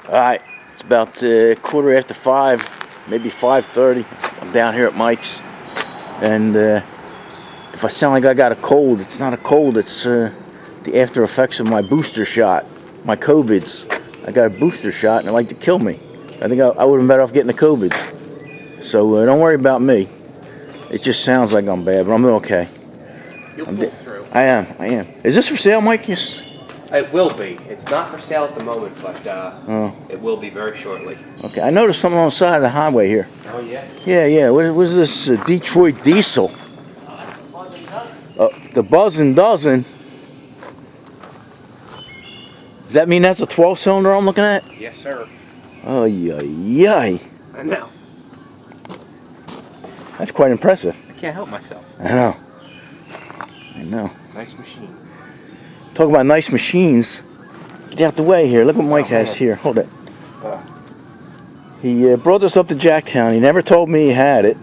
Alright, it's about quarter after 5, maybe 5:30. I'm down here at Mike's, and if I sound like I got a cold, it's not a cold, it's the after effects of my booster shot, my COVIDs. I got a booster shot and it like to kill me. I think I would have been better off getting the COVIDs. So don't worry about me. It just sounds like I'm bad, but I'm okay. You'll pull through. I am. Is this for sale, Mike? Yes. It will be. It's not for sale at the moment, but it will be very shortly. Okay, I noticed something on the side of the highway here. Oh, yeah? Yeah. What is this Detroit Diesel? The Buzzin' Dozen. Does that mean that's a 12-cylinder I'm looking at? Yes, sir. Oh, yay. I know. That's quite impressive. I can't help myself. I know. Nice machine. Talk about nice machines. Get out the way here. Look what Mike has here. Hold it. He brought this up to Jacktown. He never told me he had it.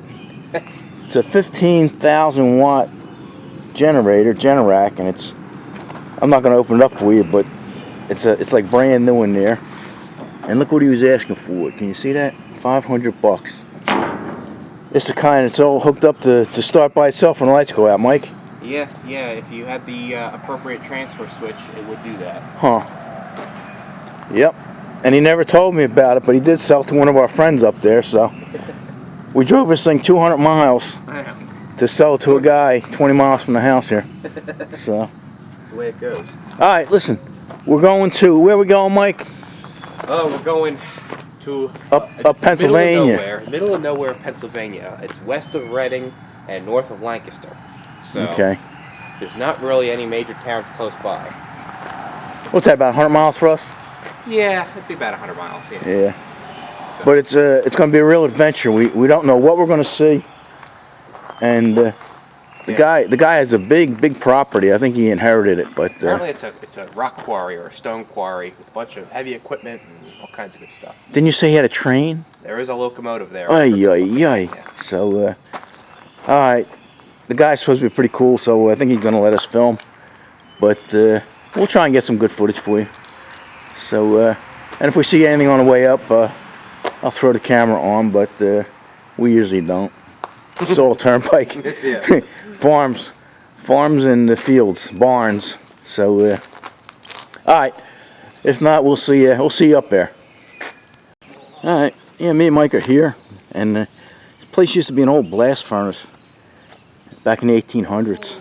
It's a 15,000 watt generator, Generac, and it's. I'm not going to open it up for you, but it's like brand new in there. And look what he was asking for. Can you see that? $500. It's the kind that's all hooked up to start by itself when the lights go out, Mike. Yeah. If you had the appropriate transfer switch, it would do that. Huh. Yep. And he never told me about it, but he did sell to one of our friends up there, so. We drove this thing 200 miles to sell it to a guy 20 miles from the house here. So. That's the way it goes. Alright, listen. We're going to, where are we going, Mike? Oh, we're going to up Pennsylvania. Middle of nowhere, Pennsylvania. It's west of Reading and north of Lancaster. So okay. There's not really any major towns close by. What's that, about 100 miles for us? Yeah, it'd be about 100 miles. Yeah. So. But it's going to be a real adventure. We don't know what we're going to see, and the guy has a big property. I think he inherited it, but apparently it's a rock quarry or a stone quarry with a bunch of heavy equipment and all kinds of good stuff. Didn't you say he had a train? There is a locomotive there. Yeah. So, all right. The guy's supposed to be pretty cool, so I think he's going to let us film. But we'll try and get some good footage for you. So, and if we see anything on the way up, I'll throw the camera on, but we usually don't. It's all turnpike. Farms in the fields, barns. So, all right. If not, we'll see you up there. All right. Yeah, me and Mike are here, and this place used to be an old blast furnace back in the 1800s,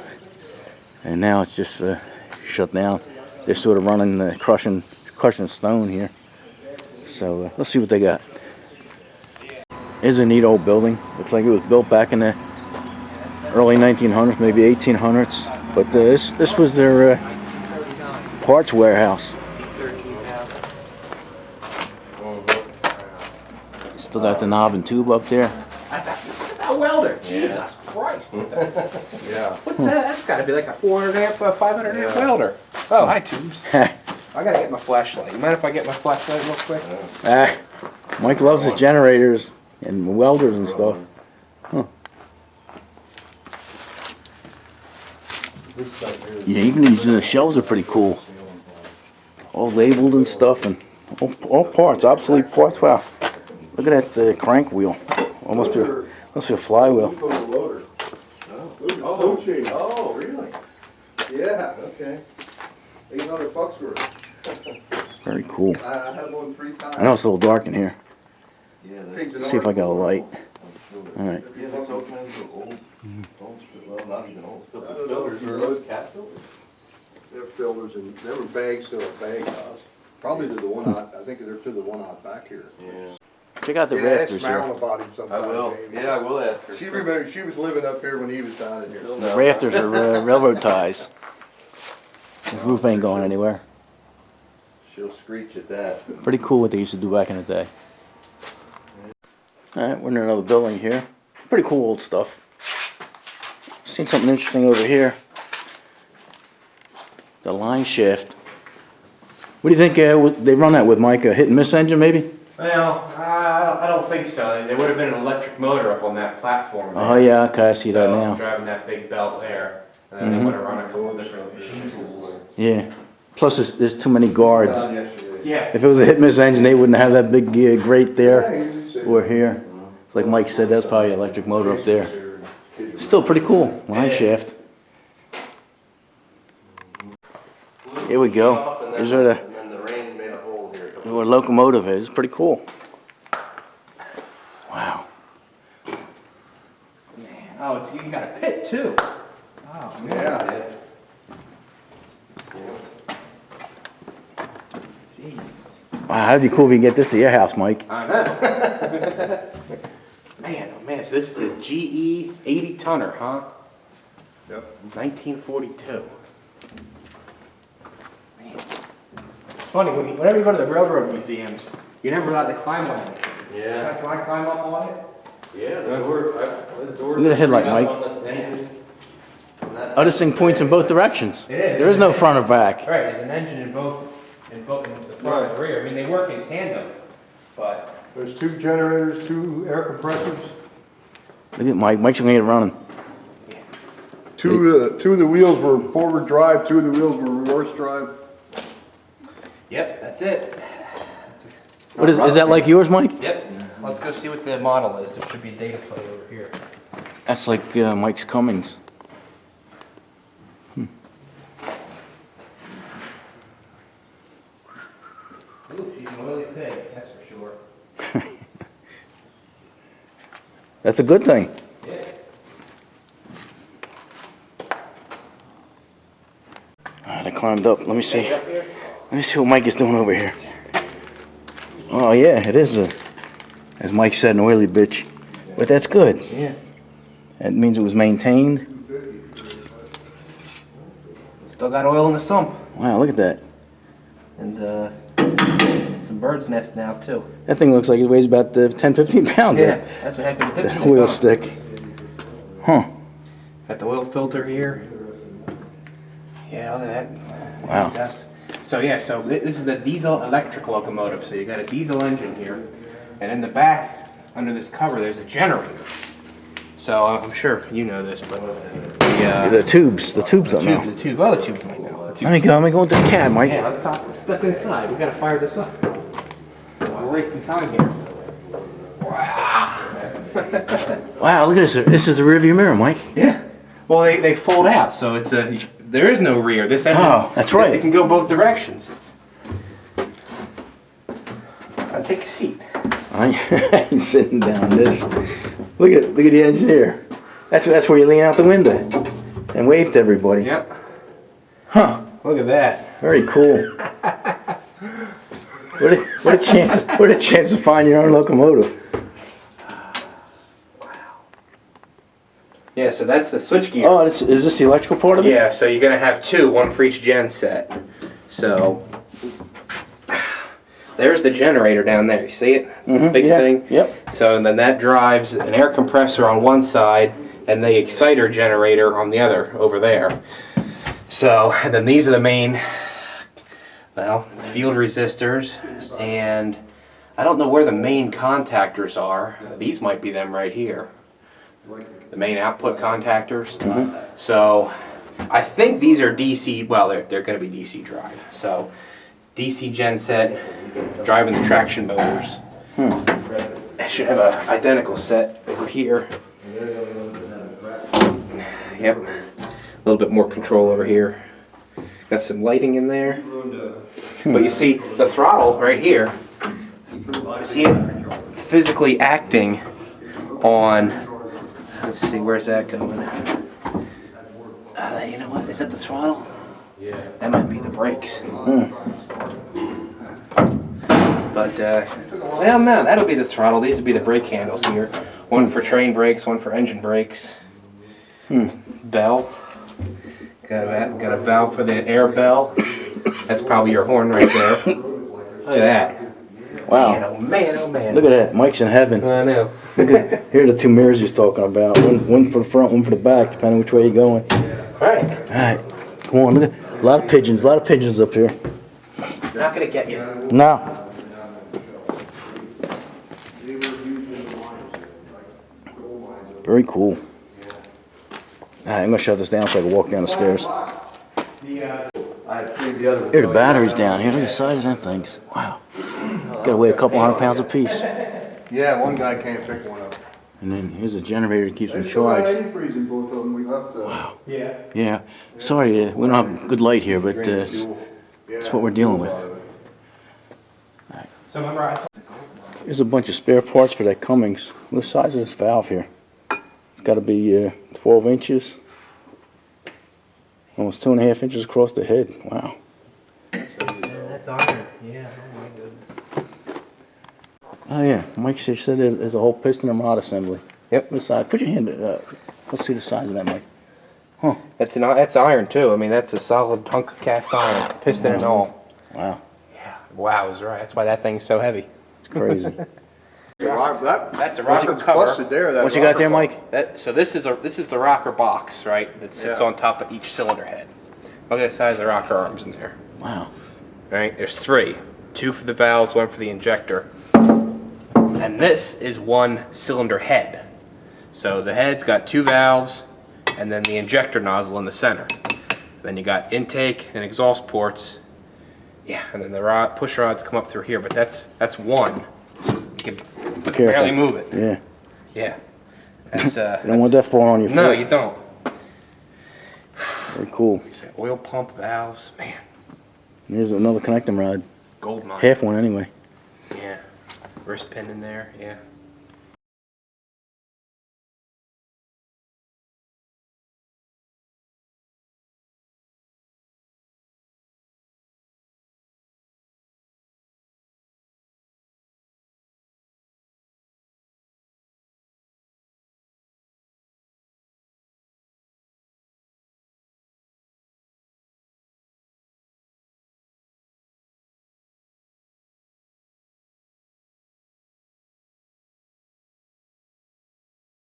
and now it's just shut down. They're sort of running crushing stone here. So let's see what they got. It's a neat old building. Looks like it was built back in the early 1900s, maybe 1800s. But this was their parts warehouse. Still got the knob and tube up there. Look at that welder. Jesus Christ. Yeah. What's that? That's got to be like a 400 amp, 500 amp welder. Oh, hi, tubes. I got to get my flashlight. You mind if I get my flashlight real quick? Mike loves his generators and welders and stuff. Huh. Yeah, even these shelves are pretty cool. All labeled and stuff, and all parts, obsolete parts. Wow. Look at that crank wheel. Must be a flywheel. Oh, really? Yeah. Okay. $800 worth. Very cool. I had one 3 times. I know it's a little dark in here. Yeah, let's see if I got a light. All right. Yeah, there's all kinds of old, well, not even old filters. Are those cat filters? They're filters, and they were bags to a bag house. Probably to the one I think they're to the one out back here. Yeah. Check out the rafters here. About him sometime, I will. Jamie. Yeah, I will ask her. She remembered she was living up here when he was down in here. The rafters are railroad ties. The roof ain't going anywhere. She'll screech at that. Pretty cool what they used to do back in the day. Alright, we're in another building here. Pretty cool old stuff. Seen something interesting over here. The line shaft. What do you think they run that with, Mike? A hit and miss engine, maybe? Well, I don't think so. There would have been an electric motor up on that platform. Oh yeah, okay, I see that now. Driving that big belt there, and then they would have run a couple different machine tools. Yeah. Plus, there's too many guards. Yeah. If it was a hit miss engine, they wouldn't have that big grate there Yeah, he's a- or here. It's like Mike said, that's probably an electric motor up there. Still pretty cool. Line shaft. Here we go. These are the And then the rain made a hole here. where the locomotive is. Pretty cool. Wow. Man. Oh, it's, you got a pit too. Oh, man. Yeah. Jeez. Wow, that'd be cool if you can get this to your house, Mike. I know. Man, oh man, so this is a GE 80 tonner, huh? Yep. 1942. Man. It's funny, whenever you go to the railroad museums, you're never allowed to climb on it. Yeah. Can I climb up on it? Yeah, the doors. Look at the headlight, Mike. Oh, this thing points in both directions. It is. There is no front or back. Right, there's an engine in both in the front and the rear. I mean, they work in tandem, but There's 2 generators, 2 air compressors. Look at Mike. Mike's gonna get it running. 2 of the wheels were forward drive, 2 of the wheels were reverse drive. yep, that's it. What is that like yours, Mike? Yep. Let's go see what the model is. There should be a data plate over here. That's like Mike's Cummins. Ooh, she's an oily pig, that's for sure. That's a good thing. Yeah. Alright, I climbed up. Let me see. Up here? Let me see what Mike is doing over here. Oh yeah, it is as Mike said, an oily bitch. But that's good. Yeah. That means it was maintained. Still got oil in the sump. Wow, look at that. And some bird's nest now too. That thing looks like it weighs about 10, 15 pounds. Yeah, that's a heck of a That dipstick. wheel stick. Huh. Got the oil filter here. Yeah, look at that. Wow. That's- So yeah, so this is a diesel electric locomotive. So you got a diesel engine here, and in the back, under this cover, there's a generator. So I'm sure you know this, but The tubes don't know. the tube, oh, the tube might know. The tube. Let me go into the cab, Mike. Yeah, let's step inside. We gotta fire this up. We're wasting time here. Wow, look at this. This is the rearview mirror, Mike. Yeah. Well, they fold out, so it's there is no rear. This engine, Oh, that's right. It can go both directions. Take a seat. I ain't sitting down this. Look at the engineer. That's where you lean out the window and wave to everybody. Yep. Huh. Look at that. Very cool. What a chance to find your own locomotive. Yeah, so that's the switchgear. Oh, is this the electrical part of it? Yeah, so you're gonna have 2, one for each gen set. So there's the generator down there. You see it? Big yeah, thing. Yep. So and then that drives an air compressor on one side and the exciter generator on the other over there. So and then these are the main, well, field resistors, and I don't know where the main contactors are. These might be them right here. The main output contactors. So I think these are DC, well, they're going to be DC drive. So DC genset driving the traction motors. I should have an identical set over here. Yep. A little bit more control over here. Got some lighting in there. But you see the throttle right here. See it physically acting on, let's see, where's that going? You know what? Is that the throttle? Yeah. That might be the brakes. But, well, no, that'll be the throttle. These would be the brake handles here. One for train brakes, one for engine brakes. Bell. Got a valve for the air bell. That's probably your horn right there. Look at that. Wow. Man, oh man, oh man. Look at that. Mike's in heaven. I know. Look at, here are the 2 mirrors he's talking about. One for the front, one for the back, depending which way you're going. Right. All right. Come on. Look at a lot of pigeons up here. They're not going to get you. No. Very cool. All right, I'm going to shut this down so I can walk down the stairs. I had three of the other ones. Here, the batteries down here. Look at the size of them things. Wow. Gotta weigh a couple 100 pounds apiece. Yeah, one guy can't pick one up. And then here's a generator that keeps them They still got charged. antifreeze in both of them. We left the. Yeah. Yeah. Sorry, we don't have good light here, but it's what we're dealing with. So remember Here's a bunch of spare parts for that Cummins. What's the size of this valve here? It's got to be 12 inches. Almost 2.5 inches across the head. Wow. That's iron. Yeah. Oh my goodness. Oh yeah, Mike said there's a whole piston and rod assembly. Yep. What size? Put your hand. Let's see the size of that, Mike. Huh. That's iron too. I mean, that's a solid hunk of cast iron, piston and all. Wow. Yeah. Wow, is right. That's why that thing's so heavy. It's crazy. That's a rocker That's cover. busted there. That What you got there, rocker Mike? So this is the rocker box, right? That sits Yeah. on top of each cylinder head. Look at the size of the rocker arms in there. Wow. Right? There's three. Two for the valves, one for the injector. And this is one cylinder head. So the head's got two valves and then the injector nozzle in the center. Then you got intake and exhaust ports. Yeah, and then the push rods come up through here, but that's one. You can barely move it. Yeah. Yeah. That's You don't want that falling on your foot. No, you don't. Very cool. Oil pump valves, man. Here's another connecting rod. Gold mine. Half one anyway. Yeah. Wrist pin in there, yeah.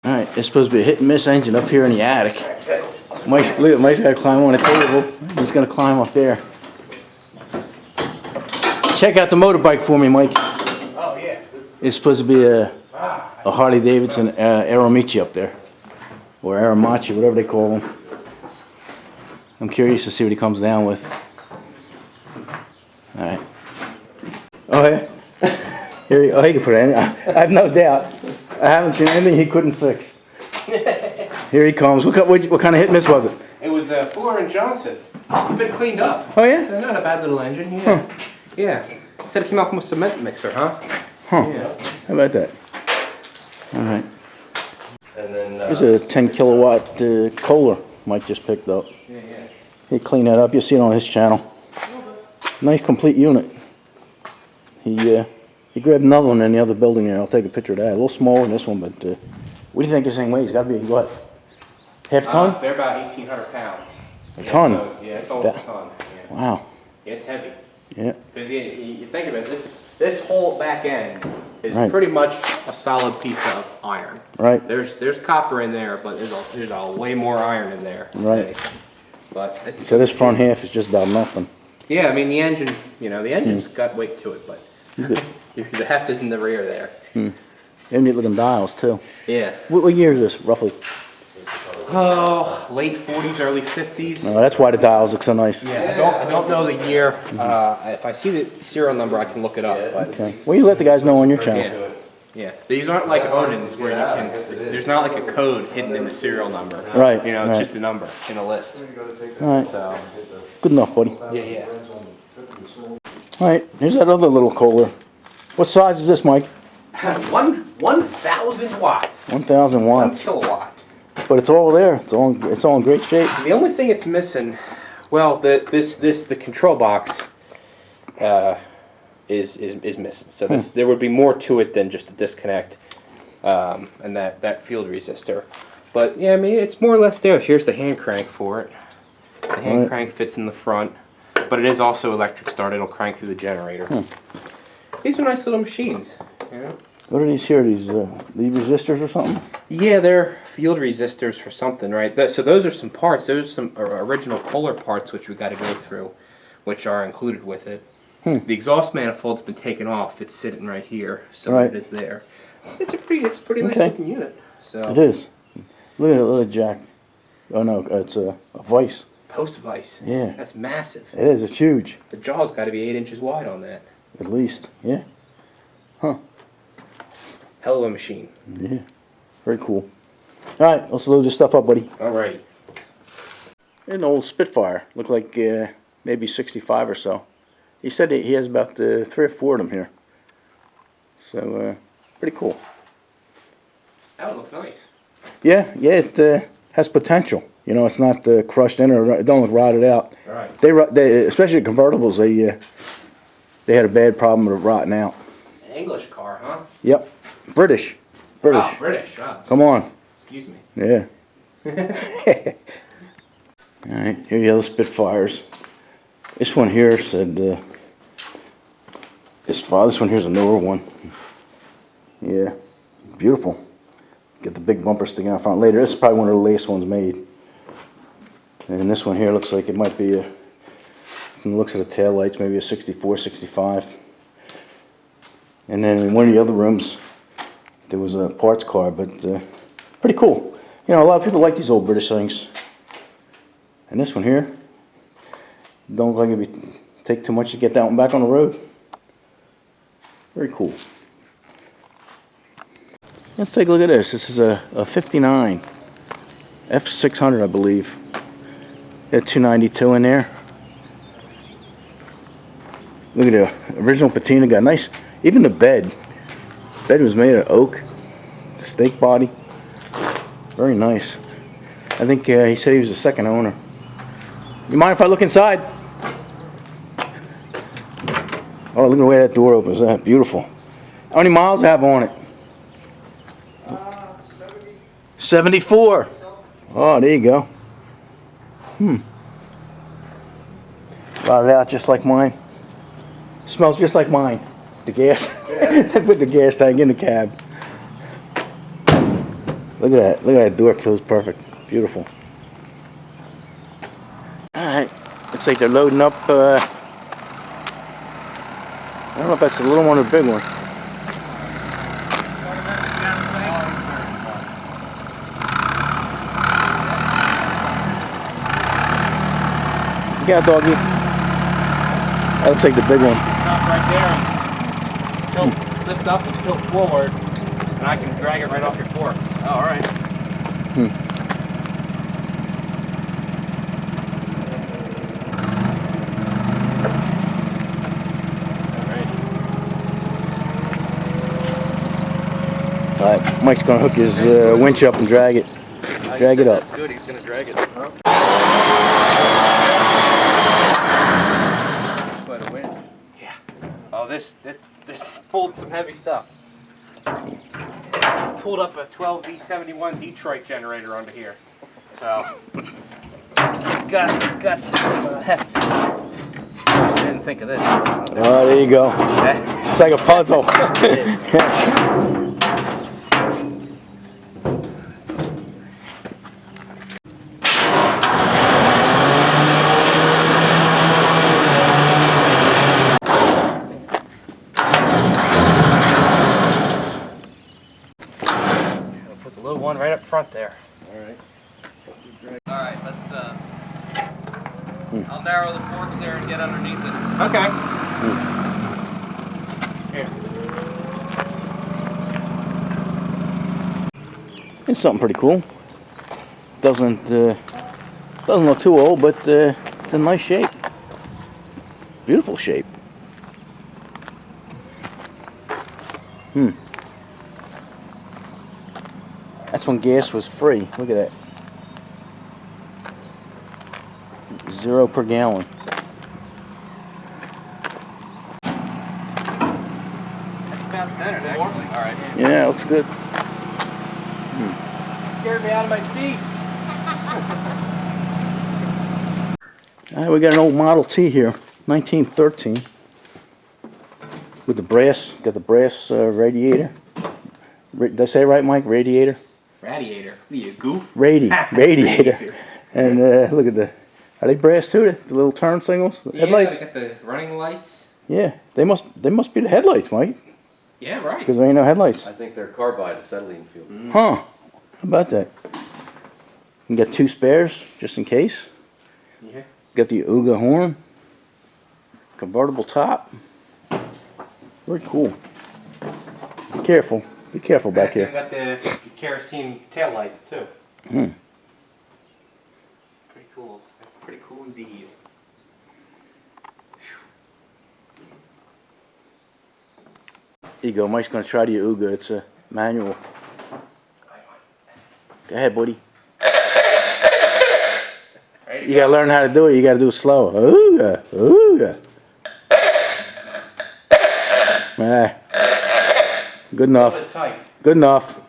All right, it's supposed to be a hit and miss engine up here in the attic. Mike's got to climb on a table. He's gonna climb up there. Check out the motorbike for me, Mike. Oh, yeah. It's supposed to be a Harley Davidson Aeromici up there, or Aeromachi, whatever they call them. I'm curious to see what he comes down with. All right. Oh yeah. Here, he can put it in. I have no doubt. I haven't seen anything he couldn't fix. Here he comes. What kind of hit and miss was it? It was Fuller and Johnson. It's been cleaned up. Oh yeah? It's not a bad little engine, yeah. Huh. Yeah. Said it came off from a cement mixer, huh? Huh. Yeah. How about that? All right. And then, There's a 10 kilowatt Kohler Mike just picked up. Yeah, yeah. He cleaned that up. You'll see it on his channel. Nice complete unit. He grabbed another one in the other building here. I'll take a picture of that. A little smaller than this one, but what do you think this thing weighs? It's got to be, what, half a ton? They're about 1,800 pounds. A ton? So, yeah, it's almost That- a ton. Yeah. Wow. Yeah, it's heavy. Yeah. Because you think of it, this whole back end is Right. pretty much a solid piece of iron. Right. There's copper in there, but there's a way more iron in there. than Right. anything. But it's, So this front half is just about nothing. yeah, I mean the engine, the engine's got weight to it, but the heft is in the rear there. They have neat looking dials too. Yeah. What year is this, roughly? Oh, late 40s, early 50s. Oh, that's why the dials look so nice. Yeah, I don't know the year. If I see the serial number, I can look it up. But Okay. Well, you let the guys know on your channel. yeah, these aren't like Onins where you can. There's not like a code hidden in the serial number. Right, It's right. just a number in a list. All right. So Good enough, buddy. yeah. All right. Here's that other little Kohler. What size is this, Mike? 1,000 watts. 1,000 1 watts. kilowatt. But it's all there. It's all in great shape. The only thing it's missing, well, the control box is missing. So there would be more to it than just a disconnect and that field resistor. But yeah, I mean it's more or less there. Here's the hand crank for it. The hand crank fits in the front, but it is also electric start. It'll crank through the generator. These are nice little machines. You know? What are these here? These lead resistors or something? Yeah, they're field resistors for something, right? So those are some parts. Those are some original Kohler parts which we got to go through, which are included with it. The exhaust manifold's been taken off. It's sitting right here, so Right. it is there. It's a pretty nice Okay. looking unit. So It is. Look at it, little jack. Oh no, it's a vice. Post vise. Yeah. That's massive. It is. It's huge. The jaw's got to be 8 inches wide on that. At least. Yeah. Huh. Hell of a machine. Yeah. Very cool. All right. Let's load this stuff up, buddy. Alrighty. An old Spitfire. Looked like maybe 65 or so. He said he has about 3 or 4 of them here. So, pretty cool. That one looks nice. Yeah, it has potential. You know, it's not crushed in or it don't look rotted out. Right. They especially convertibles, they had a bad problem with it rotting out. An English car, huh? Yep, British. Oh, British. Oh, Come on. excuse me. Yeah. All right, here you have the Spitfires. This one here said this one here's a newer one. Yeah, beautiful. Get the big bumper sticking out front later. This is probably one of the latest ones made. And this one here looks like it might be from the looks of the tail lights, maybe a 64, 65. And then in one of the other rooms, there was a parts car, but pretty cool. You know, a lot of people like these old British things. And this one here, don't look like it'd take too much to get that one back on the road. Very cool. Let's take a look at this. This is a 59 F600, I believe. Got 292 in there. Look at the original patina. Got nice. Even the bed. Bed was made of oak. Stake body. Very nice. I think he said he was the second owner. You mind if I look inside? Oh, look at the way that door opens. That beautiful. How many miles do I have on it? 74. Oh, there you go. Rotted out just like mine. Smells just like mine. The gas. They put the gas tank in the cab. Look at that. Look at that door closed perfect. Beautiful. Alright. Looks like they're loading up. I don't know if that's the little one or the big one. Yeah, doggy. That looks like the big one. Stop right there and tilt, lift up and tilt forward, and I can drag it right off your forks. Oh, all right. All right, Mike's gonna hook his winch up and drag it. Drag it up. That's good. He's gonna drag it. Quite a winch. Yeah. Oh, this pulled some heavy stuff. Pulled up a 12V71 Detroit generator onto here. So it's got some heft. I didn't think of this. Oh, there you go. It's like a puzzle. Put the little one right up front there. All right, let's. I'll narrow the forks there and get underneath it. Okay. Here. It's something pretty cool. Doesn't look too old, but it's in nice shape. Beautiful shape. That's when gas was free. Look at that. 0 per gallon. That's about centered, actually. All right. Yeah, looks good. Scared me out of my seat. All right, we got an old Model T here, 1913, with the brass. Got the brass radiator. Did I say it right, Mike? Radiator. Radiator. What are you, a goof? Radiator. And look at the. Are they brass too? The little turn signals, the headlights. Yeah, got the running lights. Yeah, they must be the headlights, Mike. Yeah, right. Because there ain't no headlights. I think they're carbide acetylene fuel. Huh? How about that? You got 2 spares just in case. Yeah. Got the Uga horn. Convertible top. Very cool. Be careful. Be careful back here. Got the kerosene tail lights too. Hmm. Pretty cool. Pretty cool indeed. Here you go. Mike's gonna try the Uga. It's a manual. Go ahead, buddy. You gotta learn how to do it. You gotta do it slow. Ooga, ooga. Good enough. Good enough.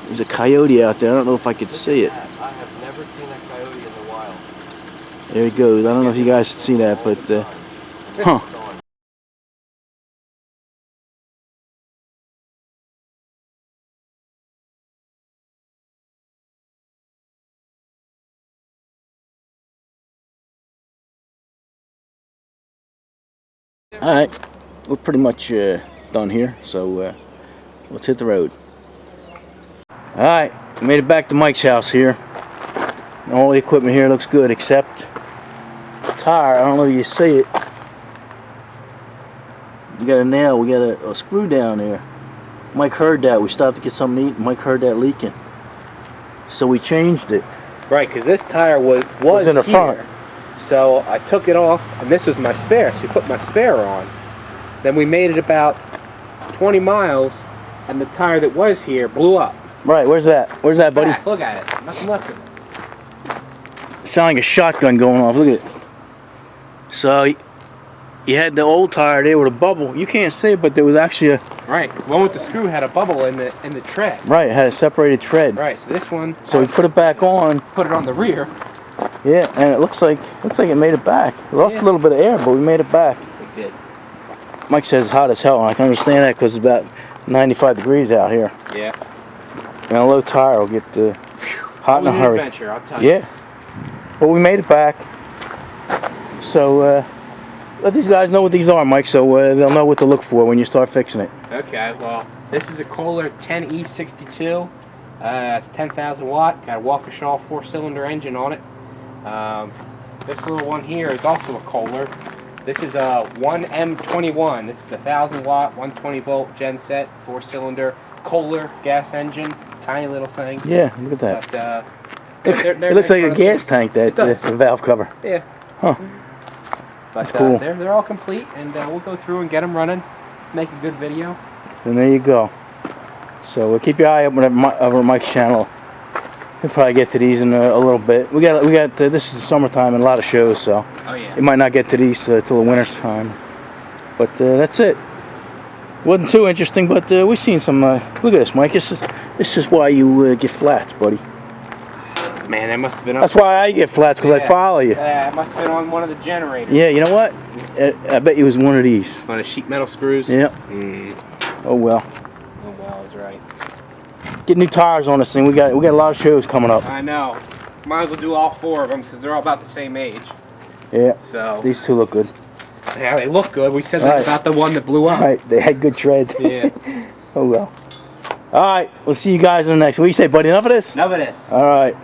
There's a coyote out there. I don't know if I could see it. I have never seen a coyote in the wild. There he goes. I don't know if you guys can see that, but huh. Alright, we're pretty much done here, so let's hit the road. Alright, made it back to Mike's house here. All the equipment here looks good except the tire. I don't know if you see it. We got a nail, we got a screw down there. Mike heard that. We stopped to get something to eat. Mike heard that leaking. So we changed it. Right, because this tire was in the here. front. So I took it off, and this was my spare. So we put my spare on. Then we made it about 20 miles, and the tire that was here blew up. Right, where's that? Where's that, buddy? Back, look at it. Nothing left of it. Sound like a shotgun going off. Look at it. So you had the old tire there with a bubble. You can't see it, but there was actually a Right, the one with the screw had a bubble in the tread. right. It had a separated tread. Right, so this one. So we put it back on. Put it on the rear. Yeah, and it looks like it made it back. We lost a little bit of air, but we made it back. We did. Mike says it's hot as hell, and I can understand that because it's about 95 degrees out here. Yeah. And a low tire will get hot in a hurry. Adventure, I'll tell you. Yeah, but we made it back. So let these guys know what these are, Mike, so they'll know what to look for when you start fixing it. Okay, well, this is a Kohler 10E62. It's 10,000 watt. Got a Waukesha 4-cylinder engine on it. This little one here is also a Kohler. This is a 1M21. This is a 1,000 watt, 120 volt genset, 4-cylinder Kohler gas engine. Tiny little thing. Yeah, look at that. But, It looks like a gas tank, that the valve cover. Yeah. Huh. But, That's cool. They're all complete, and we'll go through and get them running. Make a good video. And there you go. So keep your eye open over Mike's channel. We'll probably get to these in a little bit. We got this is the summertime and a lot of shows, so Oh yeah. you might not get to these till the winter time. But that's it. Wasn't too interesting, but we've seen some. Look at this, Mike. This is why you get flats, buddy. Man, that must have been. That's why I get flats, because I follow you. Yeah, it must have been on one of the generators. Yeah, you know what? I bet you it was one of these. On the sheet metal screws. Yep. Oh well. Oh well, I was right. Get new tires on this thing. We got a lot of shows coming up. I know. Might as well do all 4 of them because they're all about the same age. Yeah. So. These two look good. Yeah, they look good. We said that about the one that blew up. All right, they had good tread. Yeah. Oh well. All right, we'll see you guys in the next. What do you say, buddy? Enough of this? Enough of this. All right.